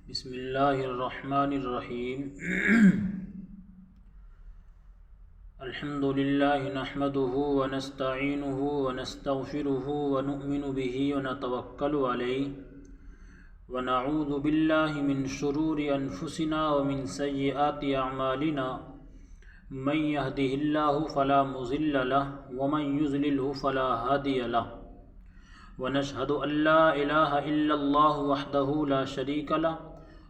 بسم اللہ الرحمن الرحیم الحمد للہ نحمده ونستعینه ونستغفره ونؤمن به ونتوکل علیہ ونعوذ باللہ من شرور انفسنا ومن سیئات اعمالنا من يهده اللہ فلا مضل له ومن يضلله فلا هادی له ونشهد ان لا الہ الا اللہ وحدہ لا شریک له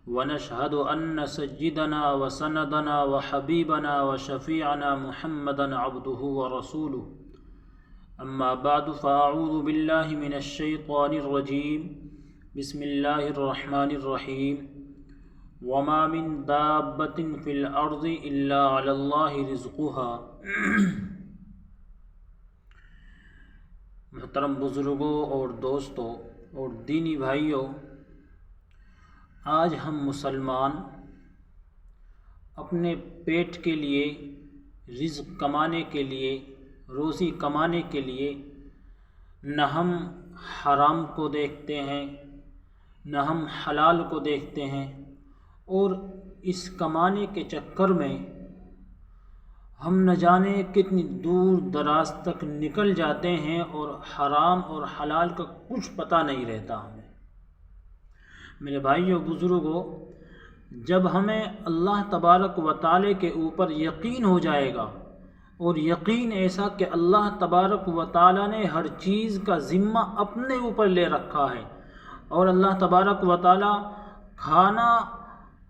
ونشهد أن سيدنا وسندنا وحبيبنا وشفيعنا محمدا عبده ورسوله أما بعد فأعوذ بالله من الشيطان الرجيم بسم الله الرحمن الرحيم وما من دابة في الأرض إلا على الله رزقها محترم بزرگوں اور دوستوں اور دینی بھائیوں، آج ہم مسلمان اپنے پیٹ کے لیے، رزق کمانے کے لیے، روزی کمانے کے لیے نہ ہم حرام کو دیکھتے ہیں نہ ہم حلال کو دیکھتے ہیں، اور اس کمانے کے چکر میں ہم نہ جانے کتنی دور دراز تک نکل جاتے ہیں اور حرام اور حلال کا کچھ پتہ نہیں رہتا ہمیں۔ میرے بھائیوں بزرگوں، جب ہمیں اللہ تبارک و تعالی کے اوپر یقین ہو جائے گا، اور یقین ایسا کہ اللہ تبارک و تعالی نے ہر چیز کا ذمہ اپنے اوپر لے رکھا ہے، اور اللہ تبارک و تعالی کھانا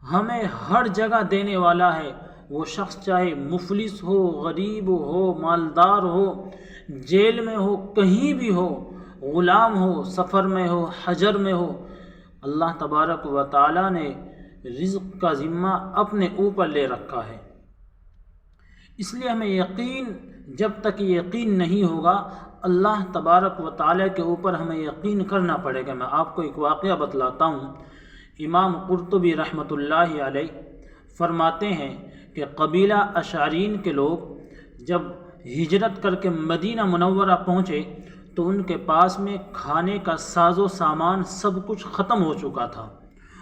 ہمیں ہر جگہ دینے والا ہے، وہ شخص چاہے مفلس ہو، غریب ہو، مالدار ہو، جیل میں ہو، کہیں بھی ہو، غلام ہو، سفر میں ہو، حجر میں ہو، اللہ تبارک و تعالی نے رزق کا ذمہ اپنے اوپر لے رکھا ہے۔ اس لیے ہمیں یقین، جب تک یقین نہیں ہوگا اللہ تبارک و تعالی کے اوپر ہمیں یقین کرنا پڑے گا۔ میں آپ کو ایک واقعہ بتلاتا ہوں۔ امام قرطبی رحمۃ اللہ علیہ فرماتے ہیں کہ قبیلہ اشعرین کے لوگ جب ہجرت کر کے مدینہ منورہ پہنچے تو ان کے پاس میں کھانے کا ساز و سامان سب کچھ ختم ہو چکا تھا۔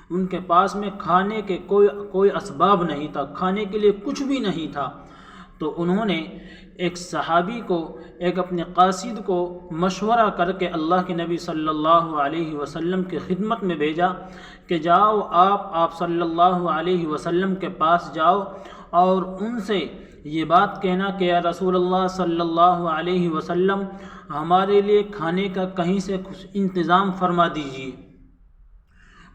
ان کے پاس میں کھانے کے کوئی اسباب نہیں تھا، کھانے کے لیے کچھ بھی نہیں تھا۔ تو انہوں نے ایک صحابی کو، ایک اپنے قاصد کو مشورہ کر کے اللہ کے نبی صلی اللہ علیہ وسلم کی خدمت میں بھیجا کہ جاؤ آپ صلی اللہ علیہ وسلم کے پاس جاؤ اور ان سے یہ بات کہنا کہ یا رسول اللہ صلی اللہ علیہ وسلم، ہمارے لیے کھانے کا کہیں سے کچھ انتظام فرما دیجیے۔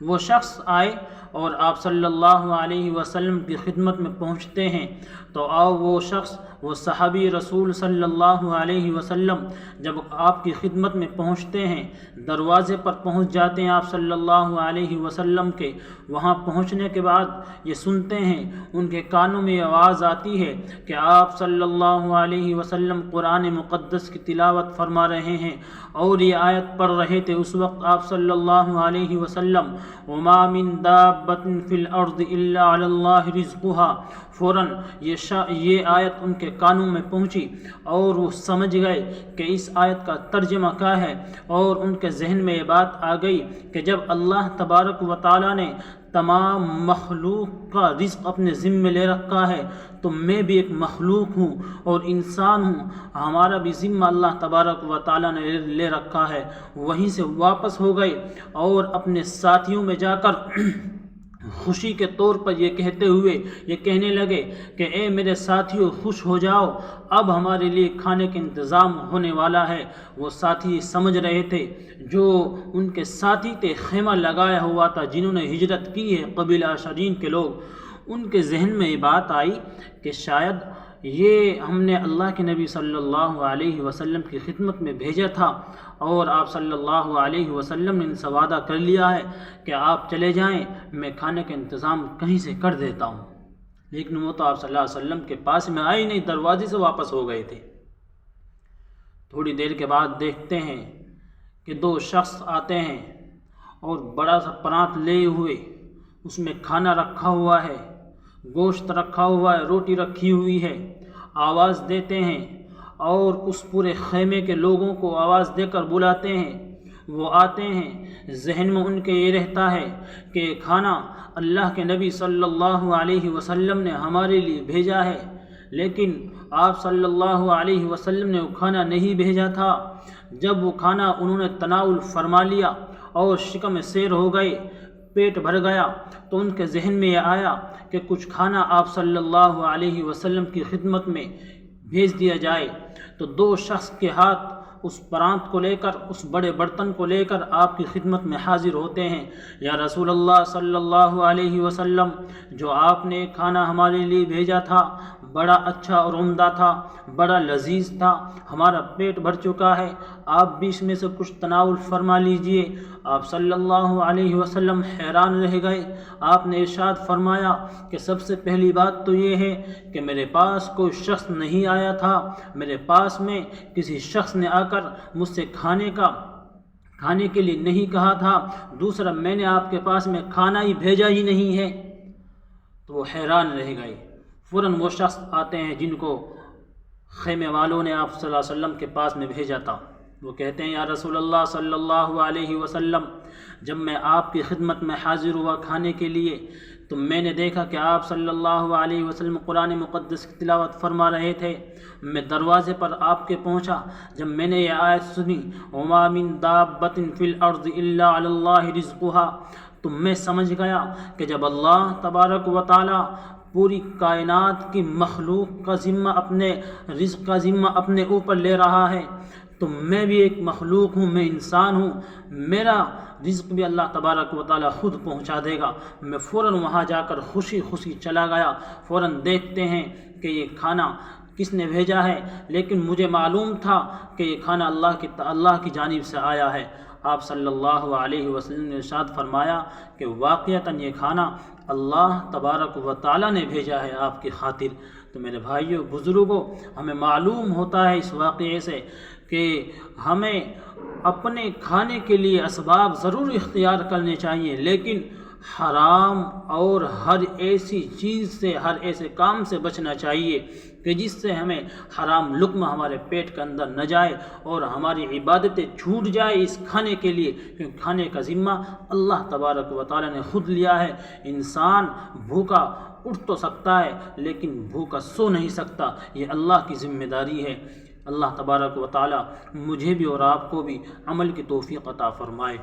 وہ شخص آئے اور آپ صلی اللہ علیہ وسلم کی خدمت میں پہنچتے ہیں تو وہ شخص، وہ صحابی رسول صلی اللہ علیہ وسلم جب آپ کی خدمت میں پہنچتے ہیں، دروازے پر پہنچ جاتے ہیں آپ صلی اللہ علیہ وسلم کے۔ وہاں پہنچنے کے بعد یہ سنتے ہیں، ان کے کانوں میں آواز آتی ہے کہ آپ صلی اللہ علیہ وسلم قرآن مقدس کی تلاوت فرما رہے ہیں اور یہ آیت پڑھ رہے تھے۔ اس وقت آپ صلی اللہ علیہ وسلم وما من دابۃ فی الارض الا علی اللہ رزقها، فوراً یہ آیت ان کے کانوں میں پہنچی اور وہ سمجھ گئے کہ اس آیت کا ترجمہ کیا ہے، اور ان کے ذہن میں یہ بات آ گئی کہ جب اللہ تبارک و تعالی نے تمام مخلوق کا رزق اپنے ذمے لے رکھا ہے تو میں بھی ایک مخلوق ہوں اور انسان ہوں، ہمارا بھی ذمہ اللہ تبارک و تعالی نے لے رکھا ہے۔ وہیں سے واپس ہو گئے اور اپنے ساتھیوں میں جا کر خوشی کے طور پر یہ کہنے لگے کہ اے میرے ساتھیوں، خوش ہو جاؤ، اب ہمارے لیے کھانے کا انتظام ہونے والا ہے۔ وہ ساتھی سمجھ رہے تھے، جو ان کے ساتھی تھے، خیمہ لگایا ہوا تھا، جنہوں نے ہجرت کی ہے، قبیلہ اشعرین کے لوگ، ان کے ذہن میں یہ بات آئی کہ شاید یہ ہم نے اللہ کے نبی صلی اللہ علیہ وسلم کی خدمت میں بھیجا تھا اور آپ صلی اللہ علیہ وسلم نے ان سے وعدہ کر لیا ہے کہ آپ چلے جائیں، میں کھانے کا انتظام کہیں سے کر دیتا ہوں۔ لیکن وہ تو آپ صلی اللہ علیہ وسلم کے پاس میں آئے نہیں، دروازے سے واپس ہو گئے تھے۔ تھوڑی دیر کے بعد دیکھتے ہیں کہ دو شخص آتے ہیں اور بڑا سا پرانت لے ہوئے، اس میں کھانا رکھا ہوا ہے، گوشت رکھا ہوا ہے، روٹی رکھی ہوئی ہے، آواز دیتے ہیں اور اس پورے خیمے کے لوگوں کو آواز دے کر بلاتے ہیں۔ وہ آتے ہیں ذہن میں ان کے یہ رہتا ہے کہ کھانا اللہ کے نبی صلی اللہ علیہ وسلم نے ہمارے لیے بھیجا ہے، لیکن آپ صلی اللہ علیہ وسلم نے وہ کھانا نہیں بھیجا تھا۔ جب وہ کھانا انہوں نے تناول فرما لیا اور شکم سیر ہو گئے، پیٹ بھر گیا، تو ان کے ذہن میں یہ آیا کہ کچھ کھانا آپ صلی اللہ علیہ وسلم کی خدمت میں بھیج دیا جائے۔ تو دو شخص کے ہاتھ اس پرانت کو لے کر، اس بڑے برتن کو لے کر آپ کی خدمت میں حاضر ہوتے ہیں۔ یا رسول اللہ صلی اللہ علیہ وسلم، جو آپ نے کھانا ہمارے لیے بھیجا تھا بڑا اچھا اور عمدہ تھا، بڑا لذیذ تھا، ہمارا پیٹ بھر چکا ہے، آپ بھی اس میں سے کچھ تناول فرما لیجئے۔ آپ صلی اللہ علیہ وسلم حیران رہ گئے۔ آپ نے ارشاد فرمایا کہ سب سے پہلی بات تو یہ ہے کہ میرے پاس کوئی شخص نہیں آیا تھا، میرے پاس میں کسی شخص نے آ کر مجھ سے کھانے کے لیے نہیں کہا تھا، دوسرا میں نے آپ کے پاس میں کھانا ہی بھیجا ہی نہیں ہے۔ تو وہ حیران رہ گئے۔ فوراً وہ شخص آتے ہیں جن کو خیمے والوں نے آپ صلی اللہ علیہ وسلم کے پاس میں بھیجا تھا۔ وہ کہتے ہیں یا رسول اللہ صلی اللہ علیہ وسلم، جب میں آپ کی خدمت میں حاضر ہوا کھانے کے لیے تو میں نے دیکھا کہ آپ صلی اللہ علیہ وسلم قرآن مقدس کی تلاوت فرما رہے تھے۔ میں دروازے پر آپ کے پہنچا، جب میں نے یہ آیت سنی وَمَا مِن دَابَّةٍ فِي الْأَرْضِ إِلَّا عَلَى اللَّهِ رِزْقُهَا، تو میں سمجھ گیا کہ جب اللہ تبارک و تعالی پوری کائنات کی مخلوق کا ذمہ، اپنے رزق کا ذمہ اپنے اوپر لے رہا ہے، تو میں بھی ایک مخلوق ہوں، میں انسان ہوں، میرا رزق بھی اللہ تبارک و تعالی خود پہنچا دے گا۔ میں فوراً وہاں جا کر خوشی خوشی چلا گیا، فوراً دیکھتے ہیں کہ یہ کھانا کس نے بھیجا ہے، لیکن مجھے معلوم تھا کہ یہ کھانا اللہ کی جانب سے آیا ہے۔ آپ صلی اللہ علیہ وسلم نے ارشاد فرمایا کہ واقعتاً یہ کھانا اللہ تبارک و تعالی نے بھیجا ہے آپ کی خاطر۔ تو میرے بھائیوں بزرگوں، ہمیں معلوم ہوتا ہے اس واقعے سے کہ ہمیں اپنے کھانے کے لیے اسباب ضرور اختیار کرنے چاہیے، لیکن حرام اور ہر ایسی چیز سے، ہر ایسے کام سے بچنا چاہیے کہ جس سے ہمیں حرام لقمہ ہمارے پیٹ کے اندر نہ جائے اور ہماری عبادتیں چھوٹ جائے اس کھانے کے لیے، کیونکہ کھانے کا ذمہ اللہ تبارک و تعالی نے خود لیا ہے۔ انسان بھوکا اٹھ تو سکتا ہے لیکن بھوکا سو نہیں سکتا، یہ اللہ کی ذمہ داری ہے۔ اللہ تبارک و تعالی مجھے بھی اور آپ کو بھی عمل کی توفیق عطا فرمائے۔